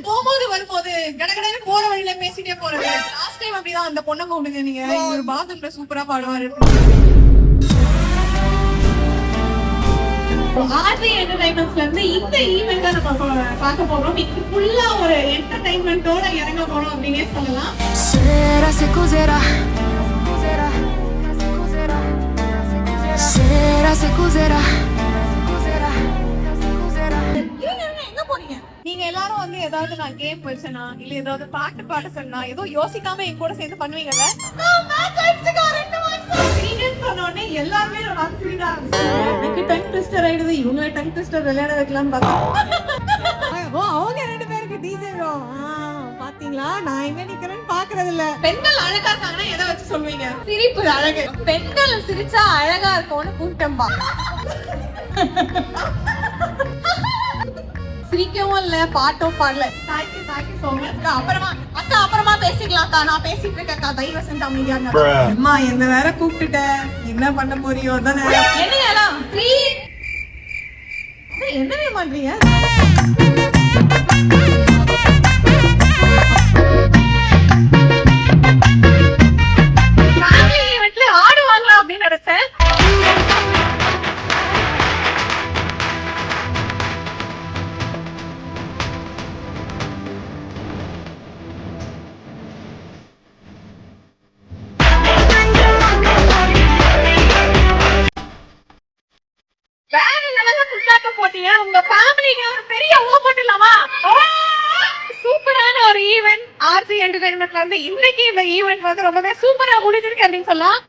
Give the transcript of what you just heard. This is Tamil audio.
போகும்போது வரும்போது கடகடன்னு போற வழியில பேசிட்டே போறது. லாஸ்ட் டைம் அப்படிதான் அந்த பொண்ணை கூப்பிடுங்க நீங்க. இவர் பாத்ரூம்ல சூப்பரா பாடுவாரு. ஆர்ஜி என்டர்டைன்மெண்ட்ஸ்ல இருந்து இந்த ஈவென்ட்டை நம்ம பார்க்க போறோம். இது ஃபுல்லா ஒரு என்டர்டைன்மெண்டோட இறங்க போறோம் அப்படின்னே சொல்லலாம். Será se cozerá. Será se cozerá. எங்க போறீங்க? நீங்க எல்லாரும் வந்து ஏதாவது நான் கேம் வச்சனா இல்ல ஏதாவது பாட்டு பாட சொன்னா ஏதோ யோசிக்காம என் கூட சேர்ந்து பண்ணுவீங்கல்ல? சொன்னோடனே எல்லாருமே எனக்கு டங் ட்விஸ்டர் ஆயிடுது. இவங்க டங் ட்விஸ்டர் விளையாட வைக்கலாம்னு பார்த்தா அவங்க 2 பேருக்கு டிஜே பாத்தீங்களா? நான் எங்க நிக்கிறேன்னு பாக்குறது இல்ல. பெண்கள் அழகா இருக்காங்கன்னா எதை வச்சு சொல்லுவீங்க? சிரிப்பு அழகு. பெண்கள் சிரிச்சா அழகா இருக்கும்னு கூட்டம்பா. சிரிக்கவும் இல்ல, பாட்டும் பாடல. அப்புறமா பேசிக்கலாம்க்கா. நான் பேசிட்டு இருக்கேன்க்கா. தயவு செஞ்சு அமைதியா அம்மா என்ன வேற கூப்பிட்டுட்ட. என்ன பண்ண போறியோ தானே? என்னவே பண்றீங்க? ஆடுவாங்களா அப்படின்னு நினைச்சேன். போட்டீங்க உங்க ஃபேமிலிக்கு ஒரு பெரிய ஓபன் இல்லாமா? சூப்பரான ஒரு ஈவென்ட் ஆர்ஜி என்டர்டைன்மெண்ட்ல வந்து இன்னைக்கு இந்த ஈவென்ட் வந்து ரொம்பவே சூப்பரா முடிஞ்சிருக்கு அப்படின்னு சொல்லலாம்.